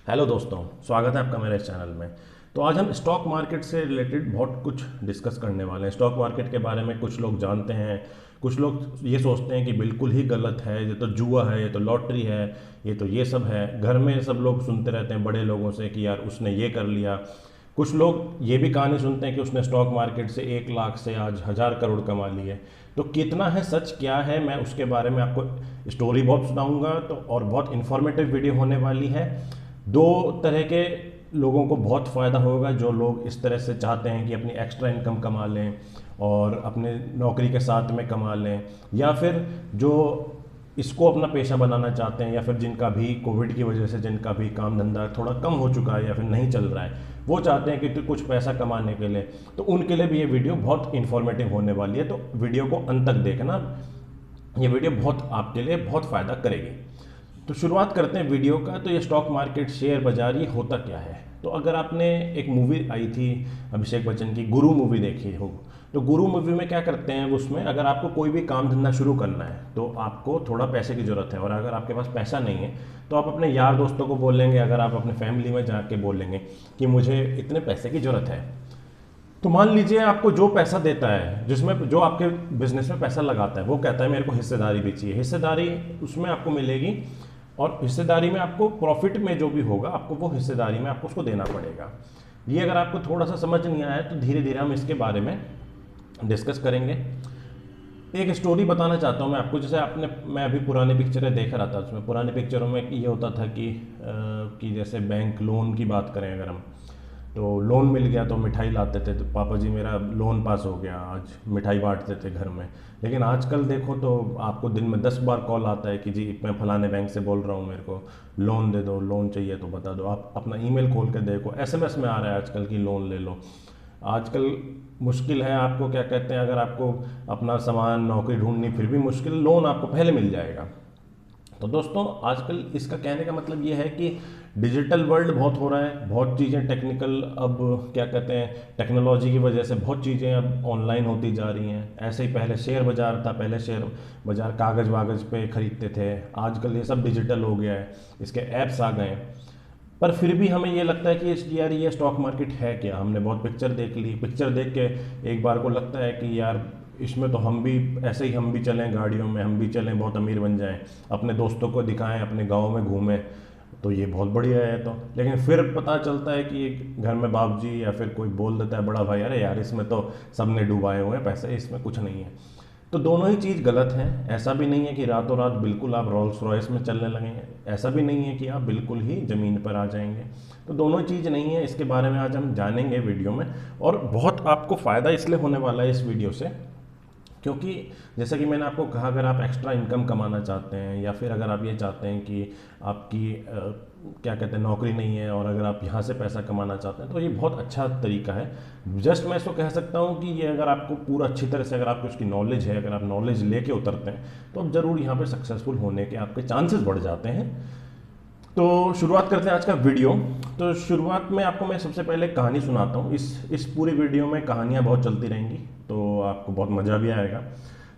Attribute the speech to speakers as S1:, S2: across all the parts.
S1: Hello दोस्तों, स्वागत है आपका मेरे इस चैनल में। तो आज हम स्टॉक मार्केट से रिलेटेड बहुत कुछ डिस्कस करने वाले हैं। स्टॉक मार्केट के बारे में कुछ लोग जानते हैं, कुछ लोग ये सोचते हैं कि बिल्कुल ही गलत है, ये तो जुआ है, ये तो लॉटरी है, ये सब है। घर में सब लोग सुनते रहते हैं बड़े लोगों से कि यार उसने ये कर लिया। कुछ लोग ये भी कहानी सुनते हैं कि उसने स्टॉक मार्केट से 1 लाख से आज 1000 करोड़ कमा ली है। तो कितना है सच, क्या है, मैं उसके बारे में आपको स्टोरी बहुत सुनाऊंगा। तो और बहुत इन्फॉर्मेटिव वीडियो होने वाली है। दो तरह के लोगों को बहुत फ़ायदा होगा, जो लोग इस तरह से चाहते हैं कि अपनी एक्स्ट्रा इनकम कमा लें और अपने नौकरी के साथ में कमा लें, या फिर जो इसको अपना पेशा बनाना चाहते हैं, या फिर जिनका भी कोविड की वजह से जिनका भी काम धंधा थोड़ा कम हो चुका है या फिर नहीं चल रहा है, वो चाहते हैं कि तो कुछ पैसा कमाने के लिए, तो उनके लिए भी ये वीडियो बहुत इन्फॉर्मेटिव होने वाली है। तो वीडियो को अंत तक देखना, ये वीडियो बहुत आपके लिए बहुत फ़ायदा करेगी। तो शुरुआत करते हैं वीडियो का। तो ये स्टॉक मार्केट, शेयर बाजार, ये होता क्या है। तो अगर आपने एक मूवी आई थी अभिषेक बच्चन की, गुरु मूवी देखी हो, तो गुरु मूवी में क्या करते हैं, उसमें अगर आपको कोई भी काम धंधा शुरू करना है तो आपको थोड़ा पैसे की ज़रूरत है, और अगर आपके पास पैसा नहीं है तो आप अपने यार दोस्तों को बोलेंगे, अगर आप अपने फैमिली में जाके बोलेंगे कि मुझे इतने पैसे की ज़रूरत है, तो मान लीजिए आपको जो पैसा देता है, जिसमें जो आपके बिजनेस में पैसा लगाता है, वो कहता है मेरे को हिस्सेदारी भी चाहिए। हिस्सेदारी उसमें आपको मिलेगी, और हिस्सेदारी में आपको प्रॉफिट में जो भी होगा आपको वो हिस्सेदारी में आपको उसको देना पड़ेगा। ये अगर आपको थोड़ा सा समझ नहीं आया तो धीरे धीरे हम इसके बारे में डिस्कस करेंगे। एक स्टोरी बताना चाहता हूँ मैं आपको। जैसे मैं अभी पुरानी पिक्चरें देख रहा था, उसमें पुरानी पिक्चरों में ये होता था कि जैसे बैंक लोन की बात करें अगर हम, तो लोन मिल गया तो मिठाई लाते थे, तो पापा जी मेरा लोन पास हो गया, आज मिठाई बांटते थे घर में। लेकिन आजकल देखो तो आपको दिन में 10 बार कॉल आता है कि जी मैं फलाने बैंक से बोल रहा हूँ, मेरे को लोन दे दो, लोन चाहिए तो बता दो। आप अपना ईमेल खोल के देखो, एसएमएस में आ रहा है आजकल की लोन ले लो। आजकल मुश्किल है, आपको क्या कहते हैं, अगर आपको अपना सामान नौकरी ढूंढनी फिर भी मुश्किल, लोन आपको पहले मिल जाएगा। तो दोस्तों आजकल इसका कहने का मतलब ये है कि डिजिटल वर्ल्ड बहुत हो रहा है, बहुत चीज़ें टेक्निकल, अब क्या कहते हैं, टेक्नोलॉजी की वजह से बहुत चीज़ें अब ऑनलाइन होती जा रही हैं। ऐसे ही पहले शेयर बाज़ार था, पहले शेयर बाज़ार कागज़ वागज़ पे खरीदते थे, आजकल ये सब डिजिटल हो गया है, इसके ऐप्स आ गए हैं। पर फिर भी हमें ये लगता है कि यार ये स्टॉक मार्केट है क्या। हमने बहुत पिक्चर देख ली, पिक्चर देख के एक बार को लगता है कि यार इसमें तो हम भी ऐसे ही, हम भी चलें गाड़ियों में, हम भी चलें, बहुत अमीर बन जाएं, अपने दोस्तों को दिखाएं, अपने गांव में घूमें, तो ये बहुत बढ़िया है। तो लेकिन फिर पता चलता है कि एक घर में बाबूजी या फिर कोई बोल देता है, बड़ा भाई, अरे यार इसमें तो सबने डुबाए हुए हैं पैसे, इसमें कुछ नहीं है। तो दोनों ही चीज़ गलत है। ऐसा भी नहीं है कि रातों रात बिल्कुल आप रोल्स रॉयस में चलने लगेंगे, ऐसा भी नहीं है कि आप बिल्कुल ही ज़मीन पर आ जाएंगे। तो दोनों चीज़ नहीं है, इसके बारे में आज हम जानेंगे वीडियो में। और बहुत आपको फ़ायदा इसलिए होने वाला है इस वीडियो से, क्योंकि जैसा कि मैंने आपको कहा, अगर आप एक्स्ट्रा इनकम कमाना चाहते हैं, या फिर अगर आप ये चाहते हैं कि आपकी क्या कहते हैं नौकरी नहीं है और अगर आप यहाँ से पैसा कमाना चाहते हैं, तो ये बहुत अच्छा तरीका है। जस्ट मैं इसको कह सकता हूँ कि ये अगर आपको पूरा अच्छी तरह से, अगर आपको इसकी नॉलेज है, अगर आप नॉलेज लेके उतरते हैं, तो आप ज़रूर यहाँ पर सक्सेसफुल होने के आपके चांसेस बढ़ जाते हैं। तो शुरुआत करते हैं आज का वीडियो। तो शुरुआत में आपको मैं सबसे पहले कहानी सुनाता हूँ। इस पूरी वीडियो में कहानियाँ बहुत चलती रहेंगी, तो आपको बहुत मज़ा भी आएगा।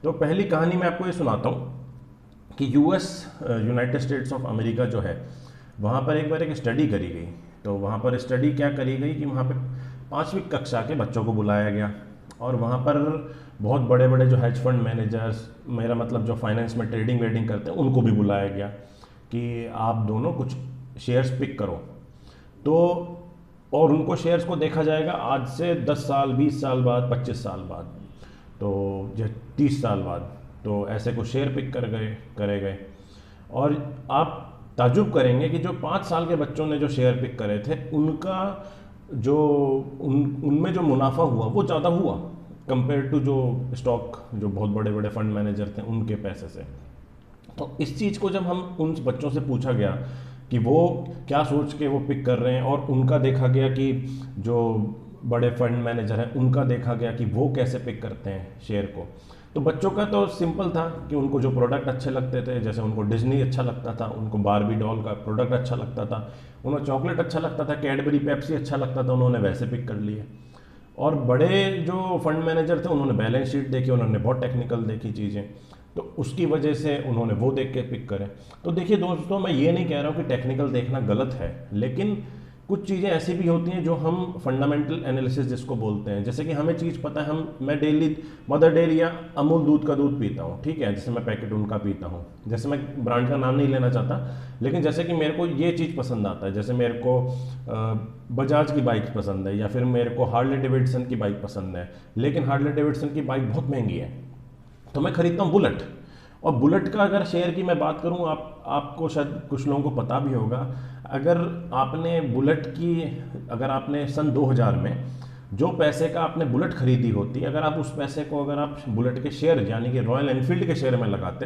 S1: तो पहली कहानी मैं आपको ये सुनाता हूँ कि US, United states of America जो है, वहाँ पर एक बार एक स्टडी करी गई। तो वहाँ पर स्टडी क्या करी गई कि वहाँ पर 5वीं कक्षा के बच्चों को बुलाया गया, और वहाँ पर बहुत बड़े बड़े जो हेज फंड मैनेजर्स, मेरा मतलब जो फाइनेंस में ट्रेडिंग वेडिंग करते हैं, उनको भी बुलाया गया कि आप दोनों कुछ शेयर्स पिक करो। तो और उनको शेयर्स को देखा जाएगा आज से 10 साल, 20 साल बाद, 25 साल बाद, तो जो 30 साल बाद, तो ऐसे कुछ शेयर पिक करे गए। और आप ताजुब करेंगे कि जो 5 साल के बच्चों ने जो शेयर पिक करे थे, उनका जो उनमें जो मुनाफा हुआ वो ज़्यादा हुआ कंपेयर टू जो स्टॉक, जो बहुत बड़े बड़े फंड मैनेजर थे उनके पैसे से। तो इस चीज़ को जब हम उन बच्चों से पूछा गया कि वो क्या सोच के वो पिक कर रहे हैं, और उनका देखा गया कि जो बड़े फंड मैनेजर हैं उनका देखा गया कि वो कैसे पिक करते हैं शेयर को, तो बच्चों का तो सिंपल था कि उनको जो प्रोडक्ट अच्छे लगते थे, जैसे उनको डिज्नी अच्छा लगता था, उनको बारबी डॉल का प्रोडक्ट अच्छा लगता था, उन्हें चॉकलेट अच्छा लगता था, कैडबरी पेप्सी अच्छा लगता था, उन्होंने वैसे पिक कर लिए। और बड़े जो फंड मैनेजर थे उन्होंने बैलेंस शीट देखी, उन्होंने बहुत टेक्निकल देखी चीज़ें, तो उसकी वजह से उन्होंने वो देख के पिक करे। तो देखिए दोस्तों, मैं ये नहीं कह रहा हूँ कि टेक्निकल देखना गलत है, लेकिन कुछ चीज़ें ऐसी भी होती हैं जो हम फंडामेंटल एनालिसिस जिसको बोलते हैं, जैसे कि हमें चीज़ पता है, मैं डेली मदर डेयरी या अमूल दूध का दूध पीता हूँ, ठीक है, जैसे मैं पैकेट उनका पीता हूँ, जैसे मैं ब्रांड का नाम नहीं लेना चाहता, लेकिन जैसे कि मेरे को ये चीज़ पसंद आता है, जैसे मेरे को बजाज की बाइक पसंद है, या फिर मेरे को हार्ले डेविडसन की बाइक पसंद है, लेकिन हार्ले डेविडसन की बाइक बहुत महंगी है, तो मैं खरीदता हूँ बुलेट। और बुलेट का अगर शेयर की मैं बात करूँ, आपको शायद कुछ लोगों को पता भी होगा, अगर आपने बुलेट की, अगर आपने सन 2000 में जो पैसे का आपने बुलेट खरीदी होती, अगर आप उस पैसे को अगर आप बुलेट के शेयर यानी कि रॉयल एनफील्ड के शेयर में लगाते,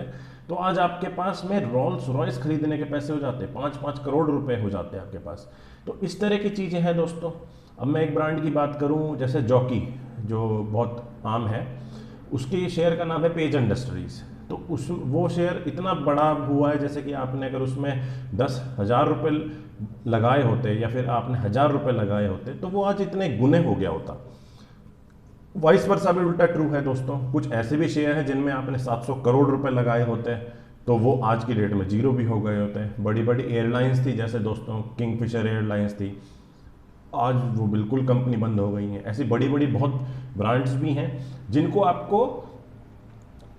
S1: तो आज आपके पास में रोल्स रॉयस खरीदने के पैसे हो जाते, 5-5 करोड़ रुपए हो जाते हैं आपके पास। तो इस तरह की चीज़ें हैं दोस्तों। अब मैं एक ब्रांड की बात करूं, जैसे जॉकी जो बहुत आम है, उसकी शेयर का नाम है पेज इंडस्ट्रीज। तो उस वो शेयर इतना बड़ा हुआ है, जैसे कि आपने अगर उसमें 10,000 रुपये लगाए होते या फिर आपने 1,000 रुपये लगाए होते, तो वो आज इतने गुने हो गया होता। वाइस वर्सा भी उल्टा ट्रू है दोस्तों। कुछ ऐसे भी शेयर हैं जिनमें आपने 700 करोड़ रुपए लगाए होते हैं, तो वो आज की डेट में जीरो भी हो गए होते हैं। बड़ी बड़ी एयरलाइंस थी, जैसे दोस्तों किंगफिशर एयरलाइंस थी, आज वो बिल्कुल कंपनी बंद हो गई है। ऐसी बड़ी बड़ी बहुत ब्रांड्स भी हैं जिनको आपको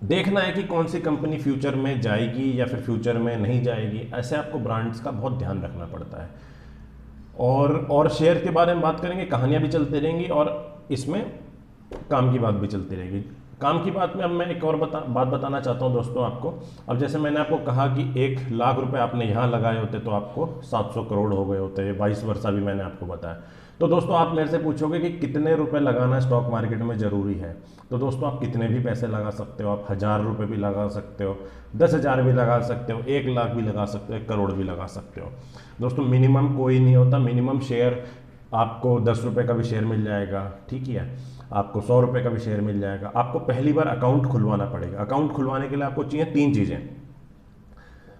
S1: देखना है कि कौन सी कंपनी फ्यूचर में जाएगी या फिर फ्यूचर में नहीं जाएगी। ऐसे आपको ब्रांड्स का बहुत ध्यान रखना पड़ता है। और शेयर के बारे में बात करेंगे, कहानियाँ भी चलती रहेंगी और इसमें काम की बात भी चलती रहेगी। काम की बात में अब मैं एक और बात बताना चाहता हूँ दोस्तों आपको। अब जैसे मैंने आपको कहा कि 1,00,000 रुपए आपने यहाँ लगाए होते तो आपको 700 करोड़ हो गए होते, वाइस वर्सा भी मैंने आपको बताया। तो दोस्तों आप मेरे से पूछोगे कि कितने रुपए लगाना स्टॉक मार्केट में ज़रूरी है। तो दोस्तों आप कितने भी पैसे लगा सकते हो, आप 1,000 रुपये भी लगा सकते हो, 10,000 भी लगा सकते हो, 1,00,000 भी लगा सकते हो, 1 करोड़ भी लगा सकते हो। दोस्तों मिनिमम कोई नहीं होता, मिनिमम शेयर आपको 10 रुपये का भी शेयर मिल जाएगा, ठीक है, आपको 100 रुपये का भी शेयर मिल जाएगा। आपको पहली बार अकाउंट खुलवाना पड़ेगा। अकाउंट खुलवाने के लिए आपको चाहिए 3 चीज़ें,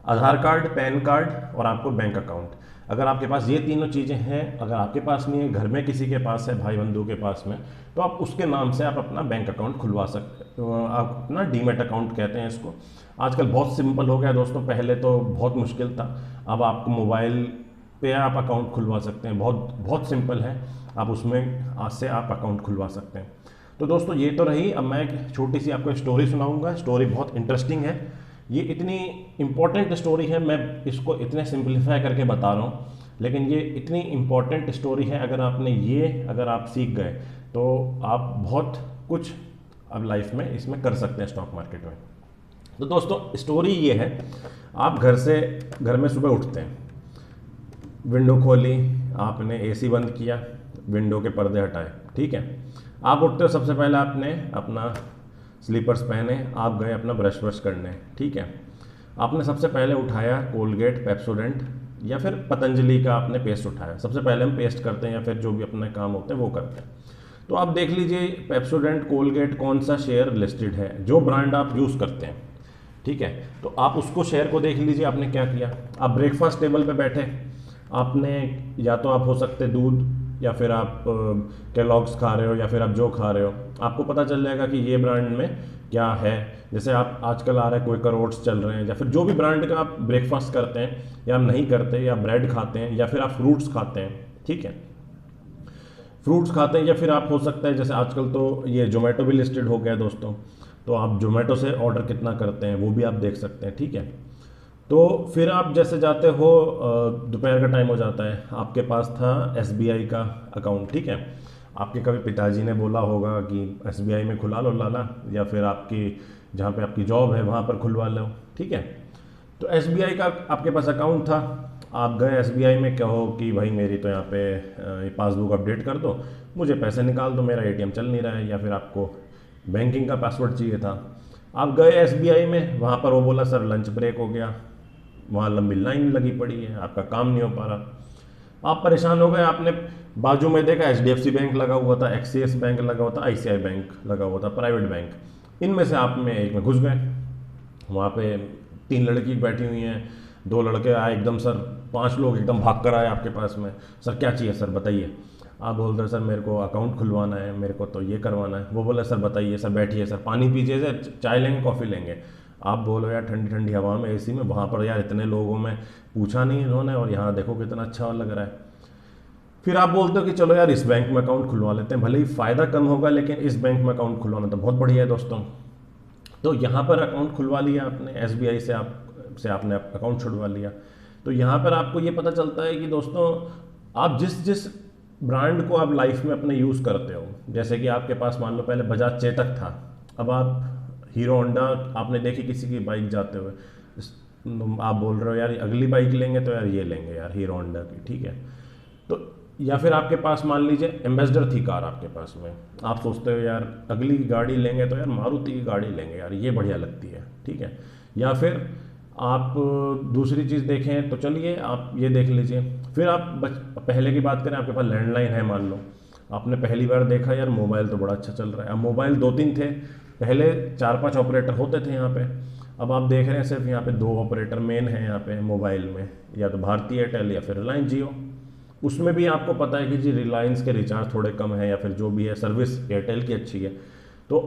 S1: आधार कार्ड, पैन कार्ड और आपको बैंक अकाउंट। अगर आपके पास ये तीनों चीज़ें हैं, अगर आपके पास नहीं है, घर में किसी के पास है, भाई बंधु के पास में, तो आप उसके नाम से आप अपना बैंक अकाउंट खुलवा सकते हो। आप अपना डीमेट अकाउंट कहते हैं इसको। आजकल बहुत सिंपल हो गया दोस्तों, पहले तो बहुत मुश्किल था। अब आपको मोबाइल पे आप अकाउंट खुलवा सकते हैं, बहुत बहुत सिंपल है। आप उसमें आज से आप अकाउंट खुलवा सकते हैं। तो दोस्तों ये तो रही। अब मैं एक छोटी सी आपको स्टोरी सुनाऊंगा। स्टोरी बहुत इंटरेस्टिंग है, ये इतनी इंपॉर्टेंट स्टोरी है, मैं इसको इतने सिंपलीफाई करके बता रहा हूँ, लेकिन ये इतनी इंपॉर्टेंट स्टोरी है। अगर आप सीख गए तो आप बहुत कुछ अब लाइफ में इसमें कर सकते हैं स्टॉक मार्केट में। तो दोस्तों स्टोरी ये है, आप घर में सुबह उठते हैं, विंडो खोली, आपने एसी बंद किया, विंडो के पर्दे हटाए, ठीक है। आप उठते हो, सबसे पहले आपने अपना स्लीपर्स पहने, आप गए अपना ब्रश व्रश करने, ठीक है। आपने सबसे पहले उठाया कोलगेट, पेप्सोडेंट या फिर पतंजलि का आपने पेस्ट उठाया। सबसे पहले हम पेस्ट करते हैं या फिर जो भी अपने काम होते हैं वो करते हैं। तो आप देख लीजिए पेप्सोडेंट, कोलगेट कौन सा शेयर लिस्टेड है, जो ब्रांड आप यूज़ करते हैं, ठीक है। तो आप उसको शेयर को देख लीजिए। आपने क्या किया, आप ब्रेकफास्ट टेबल पे बैठे, आपने या तो आप हो सकते दूध या फिर आप केलॉग्स खा रहे हो या फिर आप जो खा रहे हो, आपको पता चल जाएगा कि ये ब्रांड में क्या है। जैसे आप आजकल आ रहा है कोई करोट्स चल रहे हैं, या फिर जो भी ब्रांड का आप ब्रेकफास्ट करते हैं या आप नहीं करते, या ब्रेड खाते हैं या फिर आप फ्रूट्स खाते हैं, ठीक है, फ्रूट्स खाते हैं। या फिर आप हो सकता है, जैसे आजकल तो ये जोमेटो भी लिस्टेड हो गया दोस्तों, तो आप जोमेटो से ऑर्डर कितना करते हैं वो भी आप देख सकते हैं, ठीक है। तो फिर आप जैसे जाते हो, दोपहर का टाइम हो जाता है, आपके पास था SBI का अकाउंट, ठीक है। आपके कभी पिताजी ने बोला होगा कि SBI में खुला लो लाला, या फिर आपकी जहाँ पे आपकी जॉब है वहाँ पर खुलवा लो, ठीक है। तो SBI का आपके पास अकाउंट था, आप गए SBI में, कहो कि भाई मेरी तो यहाँ पे पासबुक अपडेट कर दो, मुझे पैसे निकाल दो, मेरा ATM चल नहीं रहा है, या फिर आपको बैंकिंग का पासवर्ड चाहिए था। आप गए SBI में, वहाँ पर वो बोला सर लंच ब्रेक हो गया, वहाँ लंबी लाइन लगी पड़ी है, आपका काम नहीं हो पा रहा। आप परेशान हो गए, आपने बाजू में देखा HDFC बैंक लगा हुआ था, एक्सिस बैंक लगा हुआ था, ICICI बैंक लगा हुआ था, प्राइवेट बैंक। इनमें से आप में एक में घुस गए। वहाँ पे 3 लड़की बैठी हुई हैं, 2 लड़के आए एकदम, सर 5 लोग एकदम भाग कर आए आपके पास में, सर क्या चाहिए सर बताइए। आप बोल रहे सर मेरे को अकाउंट खुलवाना है, मेरे को तो ये करवाना है। वो बोले सर बताइए, सर बैठिए, सर पानी पीजिए, सर चाय लेंगे, कॉफ़ी लेंगे। आप बोलो यार ठंडी ठंडी हवा में एसी में, वहाँ पर यार इतने लोगों में पूछा नहीं इन्होंने और यहाँ देखो कितना अच्छा लग रहा है। फिर आप बोलते हो कि चलो यार इस बैंक में अकाउंट खुलवा लेते हैं, भले ही फ़ायदा कम होगा लेकिन इस बैंक में अकाउंट खुलवाना तो बहुत बढ़िया है दोस्तों। तो यहाँ पर अकाउंट खुलवा लिया आपने, एसबीआई से आपने अकाउंट छुड़वा लिया। तो यहाँ पर आपको ये पता चलता है कि दोस्तों आप जिस जिस ब्रांड को आप लाइफ में अपने यूज़ करते हो, जैसे कि आपके पास मान लो पहले बजाज चेतक था, अब आप हीरो होंडा आपने देखी किसी की बाइक जाते हुए, आप बोल रहे हो यार अगली बाइक लेंगे तो यार ये लेंगे यार हीरो होंडा की, ठीक है। तो या फिर आपके पास मान लीजिए एम्बेसडर थी कार आपके पास में, आप सोचते हो यार अगली गाड़ी लेंगे तो यार मारुति की गाड़ी लेंगे यार, ये बढ़िया लगती है, ठीक है। या फिर आप दूसरी चीज़ देखें तो चलिए आप ये देख लीजिए। फिर आप पहले की बात करें, आपके पास लैंडलाइन है मान लो, आपने पहली बार देखा यार मोबाइल तो बड़ा अच्छा चल रहा है। अब मोबाइल 2-3 थे, पहले 4-5 ऑपरेटर होते थे यहाँ पे, अब आप देख रहे हैं सिर्फ यहाँ पे 2 ऑपरेटर मेन हैं यहाँ पे मोबाइल में, या तो भारती एयरटेल या फिर रिलायंस जियो। उसमें भी आपको पता है कि जी रिलायंस के रिचार्ज थोड़े कम है या फिर जो भी है सर्विस एयरटेल की अच्छी है। तो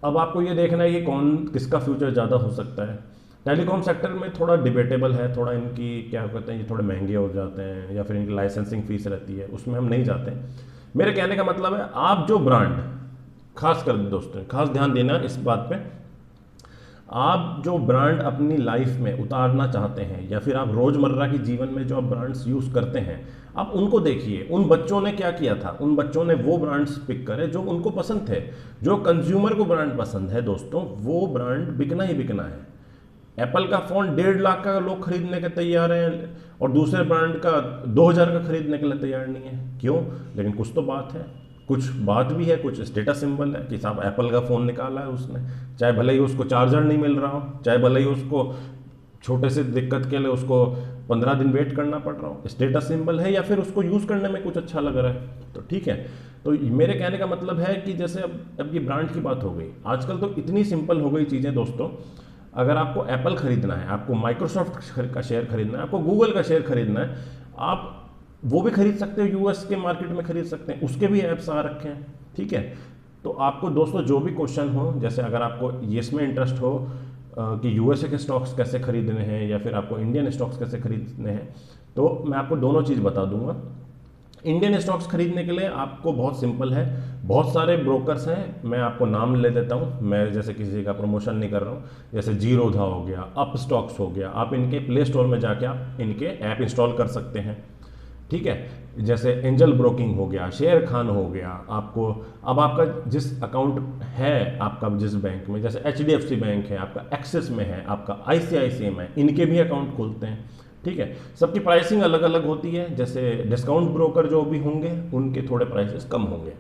S1: अब आपको ये देखना है कि कौन किसका फ्यूचर ज़्यादा हो सकता है। टेलीकॉम सेक्टर में थोड़ा डिबेटेबल है, थोड़ा इनकी क्या कहते हैं ये थोड़े महंगे हो जाते हैं या फिर इनकी लाइसेंसिंग फीस रहती है, उसमें हम नहीं जाते। मेरे कहने का मतलब है आप जो ब्रांड, खास कर दोस्तों खास ध्यान देना इस बात पे, आप जो ब्रांड अपनी लाइफ में उतारना चाहते हैं या फिर आप रोज़मर्रा की जीवन में जो आप ब्रांड्स यूज़ करते हैं, आप उनको देखिए। उन बच्चों ने क्या किया था, उन बच्चों ने वो ब्रांड्स पिक करे जो उनको पसंद थे। जो कंज्यूमर को ब्रांड पसंद है दोस्तों, वो ब्रांड बिकना ही बिकना है। एप्पल का फ़ोन 1.5 लाख का लोग खरीदने के तैयार हैं और दूसरे ब्रांड का 2,000 का खरीदने के लिए तैयार नहीं है। क्यों? लेकिन कुछ तो बात है, कुछ बात भी है, कुछ स्टेटस सिंबल है कि साहब एप्पल का फ़ोन निकाला है उसने, चाहे भले ही उसको चार्जर नहीं मिल रहा हो, चाहे भले ही उसको छोटे से दिक्कत के लिए उसको 15 दिन वेट करना पड़ रहा हो, स्टेटस सिंबल है या फिर उसको यूज़ करने में कुछ अच्छा लग रहा है तो ठीक है। तो मेरे कहने का मतलब है कि जैसे अब ये ब्रांड की बात हो गई, आजकल तो इतनी सिंपल हो गई चीज़ें दोस्तों। अगर आपको एप्पल खरीदना है, आपको माइक्रोसॉफ्ट का शेयर खरीदना है, आपको गूगल का शेयर खरीदना है, आप वो भी खरीद सकते हो, यूएस के मार्केट में खरीद सकते हैं, उसके भी ऐप्स आ रखे हैं, ठीक है। तो आपको दोस्तों जो भी क्वेश्चन हो, जैसे अगर आपको इसमें इंटरेस्ट हो कि यूएसए के स्टॉक्स कैसे खरीदने हैं या फिर आपको इंडियन स्टॉक्स कैसे खरीदने हैं, तो मैं आपको दोनों चीज़ बता दूंगा। इंडियन स्टॉक्स खरीदने के लिए आपको बहुत सिंपल है, बहुत सारे ब्रोकर्स हैं, मैं आपको नाम ले देता हूं, मैं जैसे किसी का प्रमोशन नहीं कर रहा हूं। जैसे जीरोधा हो गया, अप स्टॉक्स हो गया, आप इनके प्ले स्टोर में जाके आप इनके ऐप इंस्टॉल कर सकते हैं, ठीक है। जैसे एंजल ब्रोकिंग हो गया, शेयर खान हो गया। आपको अब आपका जिस अकाउंट है आपका जिस बैंक में, जैसे एचडीएफसी बैंक है, आपका एक्सिस में है, आपका आईसीआईसीआई में, इनके भी अकाउंट खुलते हैं, ठीक है। सबकी प्राइसिंग अलग अलग होती है, जैसे डिस्काउंट ब्रोकर जो भी होंगे उनके थोड़े प्राइसेस कम होंगे।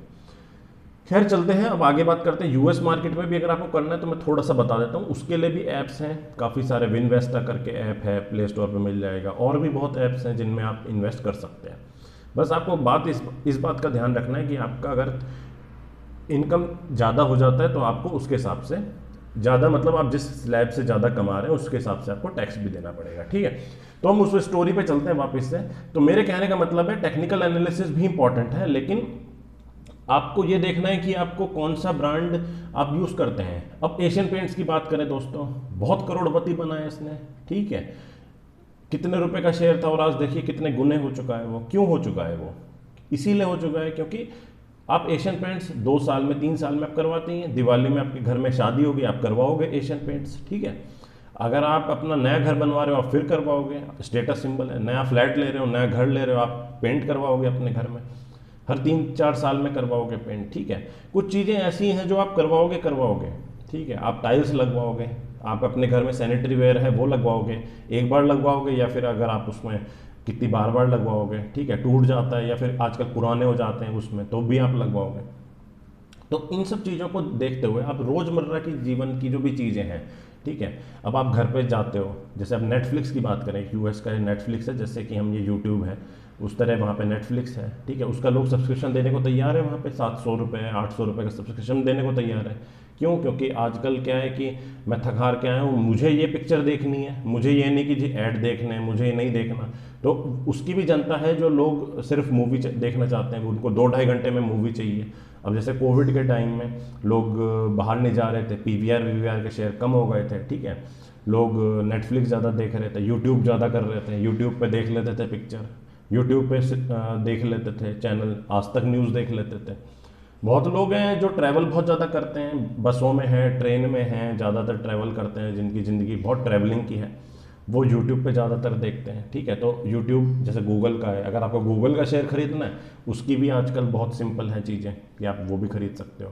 S1: खैर चलते हैं, अब आगे बात करते हैं। यूएस मार्केट में भी अगर आपको करना है तो मैं थोड़ा सा बता देता हूँ, उसके लिए भी ऐप्स हैं काफ़ी सारे। विनवेस्टा करके ऐप है, प्ले स्टोर पर मिल जाएगा, और भी बहुत ऐप्स हैं जिनमें आप इन्वेस्ट कर सकते हैं। बस आपको बात इस बात का ध्यान रखना है कि आपका अगर इनकम ज़्यादा हो जाता है तो आपको उसके हिसाब से ज़्यादा, मतलब आप जिस स्लैब से ज़्यादा कमा रहे हैं उसके हिसाब से आपको टैक्स भी देना पड़ेगा, ठीक है। तो हम उस स्टोरी पे चलते हैं वापस से। तो मेरे कहने का मतलब है टेक्निकल एनालिसिस भी इंपॉर्टेंट है, लेकिन आपको ये देखना है कि आपको कौन सा ब्रांड आप यूज़ करते हैं। अब एशियन पेंट्स की बात करें दोस्तों, बहुत करोड़पति बना है इसने, ठीक है। कितने रुपए का शेयर था और आज देखिए कितने गुने हो चुका है वो। क्यों हो चुका है वो? इसीलिए हो चुका है क्योंकि आप एशियन पेंट्स 2 साल में 3 साल में आप करवाती हैं। दिवाली में आपके घर में शादी होगी, आप करवाओगे एशियन पेंट्स, ठीक है। अगर आप अपना नया घर बनवा रहे हो आप फिर करवाओगे, स्टेटस सिंबल है। नया फ्लैट ले रहे हो, नया घर ले रहे हो, आप पेंट करवाओगे अपने घर में, हर 3-4 साल में करवाओगे पेंट, ठीक है। कुछ चीज़ें ऐसी हैं जो आप करवाओगे, ठीक है। आप टाइल्स लगवाओगे, आप अपने घर में सैनिटरी वेयर है वो लगवाओगे, एक बार लगवाओगे, या फिर अगर आप उसमें कितनी बार लगवाओगे, ठीक है। टूट जाता है या फिर आजकल पुराने हो जाते हैं उसमें, तो भी आप लगवाओगे। तो इन सब चीज़ों को देखते हुए आप रोज़मर्रा की जीवन की जो भी चीज़ें हैं, ठीक है। अब आप घर पे जाते हो, जैसे अब नेटफ्लिक्स की बात करें, यूएस का नेटफ्लिक्स है, जैसे कि हम ये यूट्यूब है, उस तरह वहाँ पे नेटफ्लिक्स है, ठीक है, उसका लोग सब्सक्रिप्शन देने को तैयार है, वहाँ पे 700 रुपये 800 रुपये का सब्सक्रिप्शन देने को तैयार है। क्यों? क्योंकि आजकल क्या है कि मैं थक हार के आया हूँ, मुझे ये पिक्चर देखनी है, मुझे ये नहीं कि जी ऐड देखने हैं, मुझे ये नहीं देखना। तो उसकी भी जनता है जो लोग सिर्फ मूवी देखना चाहते हैं, उनको 2-2.5 घंटे में मूवी चाहिए। अब जैसे कोविड के टाइम में लोग बाहर नहीं जा रहे थे, पीवीआर वीवीआर के शेयर कम हो गए थे, ठीक है, लोग नेटफ्लिक्स ज़्यादा देख रहे थे, यूट्यूब ज़्यादा कर रहे थे, यूट्यूब पे देख लेते थे पिक्चर, यूट्यूब पे देख लेते थे चैनल, आज तक न्यूज़ देख लेते थे। बहुत लोग हैं जो ट्रैवल बहुत ज़्यादा करते हैं, बसों में हैं, ट्रेन में हैं, ज़्यादातर ट्रैवल करते हैं, जिनकी ज़िंदगी बहुत ट्रैवलिंग की है, वो यूट्यूब पे ज़्यादातर देखते हैं, ठीक है। तो यूट्यूब जैसे गूगल का है, अगर आपको गूगल का शेयर खरीदना है, उसकी भी आजकल बहुत सिंपल है चीज़ें कि आप वो भी खरीद सकते हो।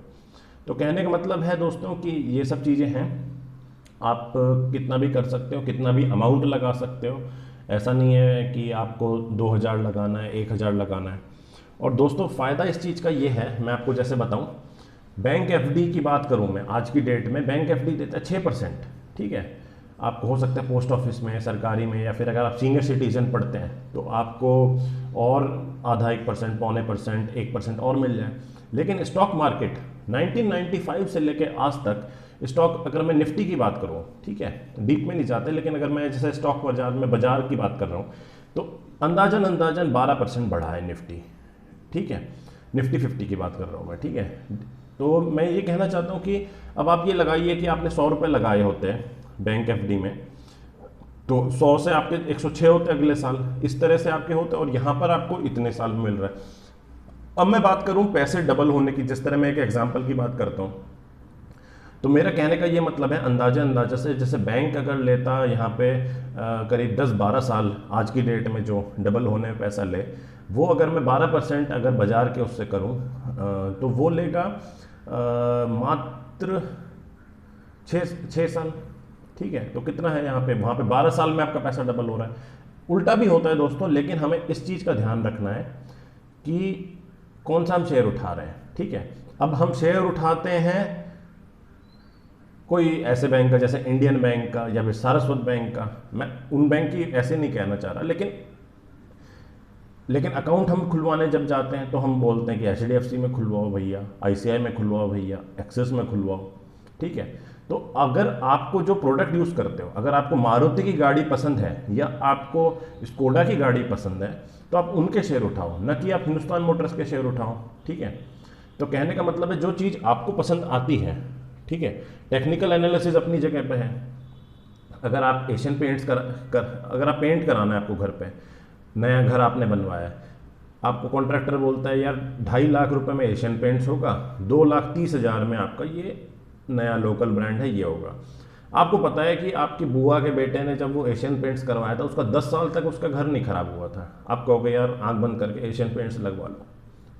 S1: तो कहने का मतलब है दोस्तों कि ये सब चीज़ें हैं, आप कितना भी कर सकते हो, कितना भी अमाउंट लगा सकते हो, ऐसा नहीं है कि आपको 2000 लगाना है, 1000 लगाना है। और दोस्तों फ़ायदा इस चीज़ का ये है, मैं आपको जैसे बताऊं, बैंक एफडी की बात करूं मैं, आज की डेट में बैंक एफडी देता है 6%, ठीक है। आपको हो सकता है पोस्ट ऑफिस में, सरकारी में, या फिर अगर आप सीनियर सिटीजन पढ़ते हैं तो आपको और आधा 1%, पौने परसेंट, 1% और मिल जाए। लेकिन स्टॉक मार्केट 1995 से लेके आज तक स्टॉक, अगर मैं निफ्टी की बात करूँ, ठीक है, डीप में नहीं जाते, लेकिन अगर मैं जैसे स्टॉक बाजार में बाजार की बात कर रहा हूँ, तो अंदाजन 12% बढ़ा है निफ्टी, ठीक है, निफ्टी 50 की बात कर रहा हूँ मैं, ठीक है। तो मैं ये कहना चाहता हूँ कि अब आप ये लगाइए कि आपने 100 रुपये लगाए होते हैं बैंक एफडी में, तो 100 से आपके 106 होते अगले साल, इस तरह से आपके होते, और यहाँ पर आपको इतने साल मिल रहा है। अब मैं बात करूँ पैसे डबल होने की, जिस तरह मैं एक एग्जाम्पल की बात करता हूँ, तो मेरा कहने का ये मतलब है, अंदाजा से, जैसे बैंक अगर लेता यहाँ पे करीब 10-12 साल आज की डेट में जो डबल होने में पैसा ले, वो अगर मैं 12% अगर बाजार के उससे करूँ तो वो लेगा मात्र 6 साल, ठीक है। तो कितना है यहाँ पे, वहाँ पे 12 साल में आपका पैसा डबल हो रहा है। उल्टा भी होता है दोस्तों, लेकिन हमें इस चीज़ का ध्यान रखना है कि कौन सा हम शेयर उठा रहे हैं, ठीक है। अब हम शेयर उठाते हैं कोई ऐसे बैंक का जैसे इंडियन बैंक का या फिर सारस्वत बैंक का, मैं उन बैंक की ऐसे नहीं कहना चाह रहा, लेकिन अकाउंट हम खुलवाने जब जाते हैं तो हम बोलते हैं कि एचडीएफसी में खुलवाओ भैया, आईसीआई में खुलवाओ भैया, एक्सिस में खुलवाओ, ठीक है। तो अगर आपको जो प्रोडक्ट यूज़ करते हो, अगर आपको मारुति की गाड़ी पसंद है या आपको स्कोडा की गाड़ी पसंद है, तो आप उनके शेयर उठाओ, न कि आप हिंदुस्तान मोटर्स के शेयर उठाओ, ठीक है। तो कहने का मतलब है जो चीज़ आपको पसंद आती है, ठीक है, टेक्निकल एनालिसिस अपनी जगह पे है। अगर आप एशियन पेंट्स अगर आप पेंट कराना है आपको घर पे, नया घर आपने बनवाया है, आपको कॉन्ट्रैक्टर बोलता है यार 2.5 लाख रुपए में एशियन पेंट्स होगा, 2,30,000 में आपका ये नया लोकल ब्रांड है ये होगा। आपको पता है कि आपकी बुआ के बेटे ने जब वो एशियन पेंट्स करवाया था, उसका 10 साल तक उसका घर नहीं खराब हुआ था। आप कहोगे यार आंख बंद करके एशियन पेंट्स लगवा लो,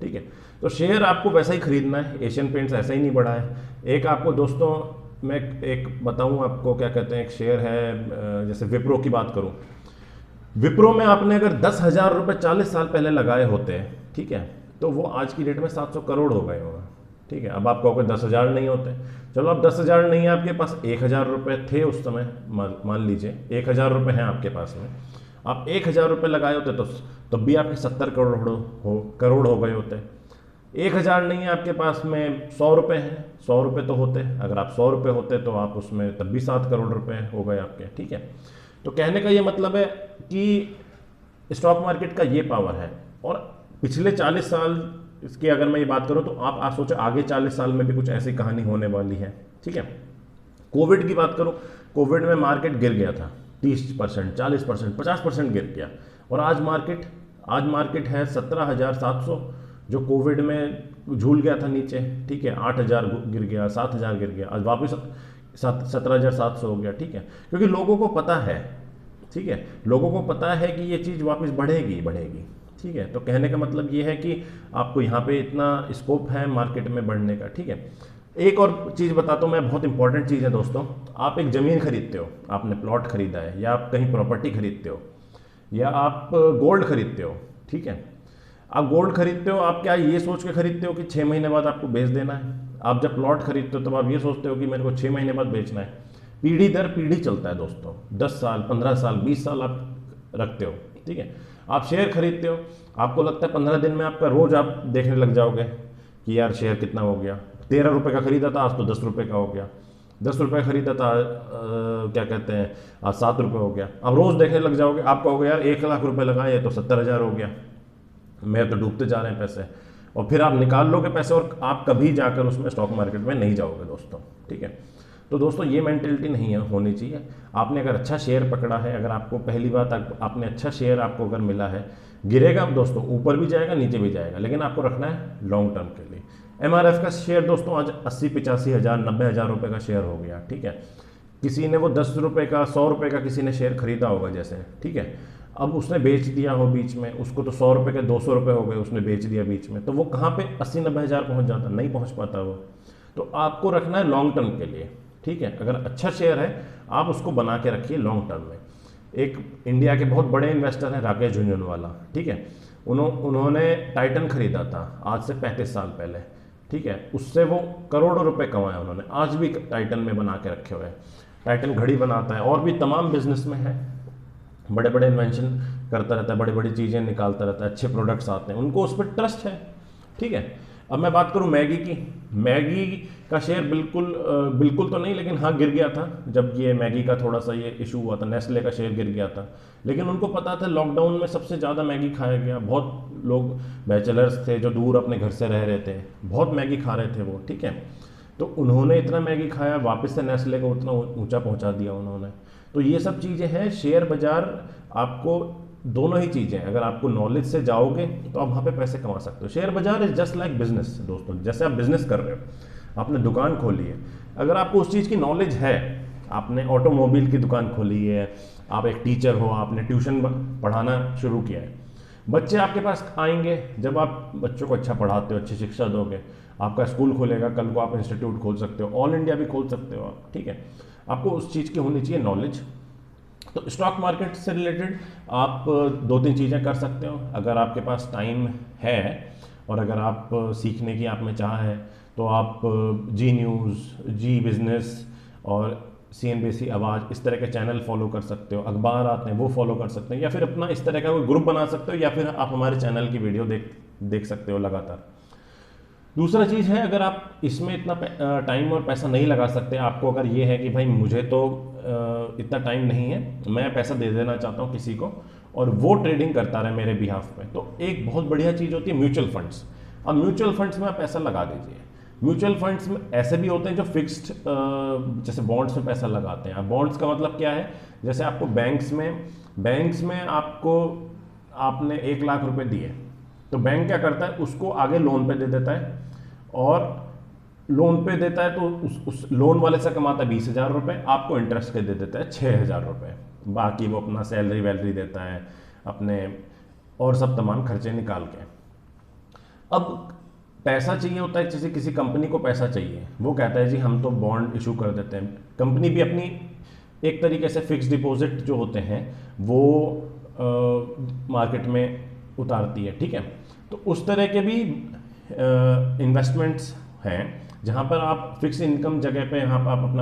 S1: ठीक है। तो शेयर आपको वैसा ही खरीदना है, एशियन पेंट्स ऐसा ही नहीं बढ़ा है। एक आपको दोस्तों मैं एक बताऊं आपको, क्या कहते हैं, एक शेयर है, जैसे विप्रो की बात करूं, विप्रो में आपने अगर 10,000 रुपये 40 साल पहले लगाए होते हैं, ठीक है, तो वो आज की डेट में 700 करोड़ हो गए होगा, ठीक है। अब आप कहोगे 10,000 नहीं होते, चलो अब 10,000 नहीं है आपके पास, 1,000 रुपये थे उस समय, मान लीजिए 1,000 रुपये हैं आपके पास में, आप 1,000 रुपये लगाए होते तो तब भी आपके 70 करोड़ हो गए होते। 1,000 नहीं है आपके पास में, 100 रुपये हैं, 100 रुपये तो होते, अगर आप 100 रुपये होते तो आप उसमें तब भी 7 करोड़ रुपये हो गए आपके, ठीक है। तो कहने का ये मतलब है कि स्टॉक मार्केट का ये पावर है। और पिछले 40 साल इसकी अगर मैं ये बात करूं तो आप सोचो आगे 40 साल में भी कुछ ऐसी कहानी होने वाली है, ठीक है। कोविड की बात करूं, कोविड में मार्केट गिर गया था 30%, 40%, 50% गिर गया, और आज मार्केट है 17,700, जो कोविड में झूल गया था नीचे, ठीक है। 8,000 गिर गया, 7,000 गिर गया, आज वापस 17,700 हो गया, ठीक है। क्योंकि लोगों को पता है, ठीक है, लोगों को पता है कि ये चीज़ वापस बढ़ेगी, ठीक है। तो कहने का मतलब ये है कि आपको यहाँ पे इतना स्कोप है मार्केट में बढ़ने का, ठीक है। एक और चीज़ बताता हूँ मैं, बहुत इंपॉर्टेंट चीज़ है दोस्तों। आप एक ज़मीन खरीदते हो, आपने प्लॉट खरीदा है, या आप कहीं प्रॉपर्टी खरीदते हो, या आप गोल्ड खरीदते हो, ठीक है। आप गोल्ड खरीदते हो, आप क्या ये सोच के खरीदते हो कि 6 महीने बाद आपको बेच देना है? आप जब प्लॉट खरीदते हो तब आप ये सोचते हो कि मेरे को 6 महीने बाद बेचना है। पीढ़ी दर पीढ़ी चलता है दोस्तों, 10 साल, 15 साल, 20 साल आप रखते हो, ठीक है। आप शेयर खरीदते हो, आपको लगता है 15 दिन में आपका रोज आप देखने लग जाओगे कि यार शेयर कितना हो गया, 13 रुपये का खरीदा था आज तो 10 रुपये का हो गया, 10 रुपये खरीदा था क्या कहते हैं आज 7 रुपये हो गया। अब रोज देखने लग जाओगे, आप कहोगे यार 1 लाख रुपए लगाए तो 70,000 हो गया, मेरे तो डूबते जा रहे हैं पैसे, और फिर आप निकाल लोगे पैसे और आप कभी जाकर उसमें स्टॉक मार्केट में नहीं जाओगे दोस्तों। ठीक है, तो दोस्तों ये मेंटेलिटी नहीं है होनी चाहिए। आपने अगर अच्छा शेयर पकड़ा है, अगर आपको पहली बात आपने अच्छा शेयर आपको अगर मिला है, गिरेगा दोस्तों, ऊपर भी जाएगा नीचे भी जाएगा, लेकिन आपको रखना है लॉन्ग टर्म के लिए। MRF का शेयर दोस्तों आज 80-85 हज़ार 90 हज़ार रुपये का शेयर हो गया। ठीक है, किसी ने वो 10 रुपये का 100 रुपये का किसी ने शेयर खरीदा होगा जैसे, ठीक है, अब उसने बेच दिया हो बीच में, उसको तो 100 रुपये के 200 रुपये हो गए, उसने बेच दिया बीच में, तो वो कहाँ पे 80-90 हज़ार पहुँच जाता, नहीं पहुँच पाता वो। तो आपको रखना है लॉन्ग टर्म के लिए। ठीक है, अगर अच्छा शेयर है आप उसको बना के रखिए लॉन्ग टर्म में। एक इंडिया के बहुत बड़े इन्वेस्टर हैं राकेश झुनझुनवाला, ठीक है, उन्होंने टाइटन खरीदा था आज से 35 साल पहले। ठीक है, उससे वो करोड़ों रुपए कमाए उन्होंने, आज भी टाइटन में बना के रखे हुए हैं। टाइटन घड़ी बनाता है और भी तमाम बिजनेस में है, बड़े बड़े इन्वेंशन करता रहता है, बड़ी बड़ी चीज़ें निकालता रहता है, अच्छे प्रोडक्ट्स आते हैं, उनको उस पर ट्रस्ट है। ठीक है, अब मैं बात करूं मैगी की, मैगी का शेयर बिल्कुल तो नहीं, लेकिन हाँ गिर गया था जब ये मैगी का थोड़ा सा ये इशू हुआ था, नेस्ले का शेयर गिर गया था, लेकिन उनको पता था लॉकडाउन में सबसे ज़्यादा मैगी खाया गया, बहुत लोग बैचलर्स थे जो दूर अपने घर से रह रहे थे, बहुत मैगी खा रहे थे वो। ठीक है, तो उन्होंने इतना मैगी खाया, वापस से नेस्ले को उतना ऊंचा पहुंचा दिया उन्होंने। तो ये सब चीज़ें हैं, शेयर बाजार आपको दोनों ही चीज़ें, अगर आपको नॉलेज से जाओगे तो आप वहाँ पे पैसे कमा सकते हो। शेयर बाजार इज जस्ट लाइक बिजनेस दोस्तों, जैसे आप बिजनेस कर रहे हो, आपने दुकान खोली है, अगर आपको उस चीज़ की नॉलेज है, आपने ऑटोमोबाइल की दुकान खोली है, आप एक टीचर हो, आपने ट्यूशन पढ़ाना शुरू किया है, बच्चे आपके पास आएंगे, जब आप बच्चों को अच्छा पढ़ाते हो, अच्छी शिक्षा दोगे, आपका स्कूल खोलेगा, कल को आप इंस्टीट्यूट खोल सकते हो, ऑल इंडिया भी खोल सकते हो आप। ठीक है, आपको उस चीज़ की होनी चाहिए नॉलेज। तो स्टॉक मार्केट से रिलेटेड आप 2-3 चीज़ें कर सकते हो, अगर आपके पास टाइम है और अगर आप सीखने की आप में चाह है तो आप जी न्यूज़, जी बिज़नेस और CNBC आवाज़ इस तरह के चैनल फॉलो कर सकते हो, अखबार आते हैं वो फॉलो कर सकते हैं, या फिर अपना इस तरह का कोई ग्रुप बना सकते हो, या फिर आप हमारे चैनल की वीडियो देख सकते हो लगातार। दूसरा चीज़ है, अगर आप इसमें इतना टाइम और पैसा नहीं लगा सकते, आपको अगर ये है कि भाई मुझे तो इतना टाइम नहीं है, मैं पैसा दे देना चाहता हूँ किसी को और वो ट्रेडिंग करता रहे मेरे बिहाफ पे, तो एक बहुत बढ़िया चीज़ होती है म्यूचुअल फंड्स। अब म्यूचुअल फंड्स में आप पैसा लगा दीजिए। म्यूचुअल फंड्स में ऐसे भी होते हैं जो फिक्स्ड, जैसे बॉन्ड्स में पैसा लगाते हैं। अब बॉन्ड्स का मतलब क्या है, जैसे आपको बैंक्स में आपको आपने 1 लाख रुपए दिए, तो बैंक क्या करता है, उसको आगे लोन पे दे देता है, और लोन पे देता है तो उस लोन वाले से कमाता है 20,000 रुपये, आपको इंटरेस्ट के दे देता है 6,000 रुपये, बाकी वो अपना सैलरी वैलरी देता है अपने और सब तमाम खर्चे निकाल के। अब पैसा चाहिए होता है, जैसे किसी कंपनी को पैसा चाहिए, वो कहता है जी हम तो बॉन्ड इशू कर देते हैं, कंपनी भी अपनी एक तरीके से फिक्स डिपॉजिट जो होते हैं वो मार्केट में उतारती है। ठीक है, तो उस तरह के भी इन्वेस्टमेंट्स हैं जहाँ पर आप फिक्स इनकम जगह पे यहाँ पर आप अपना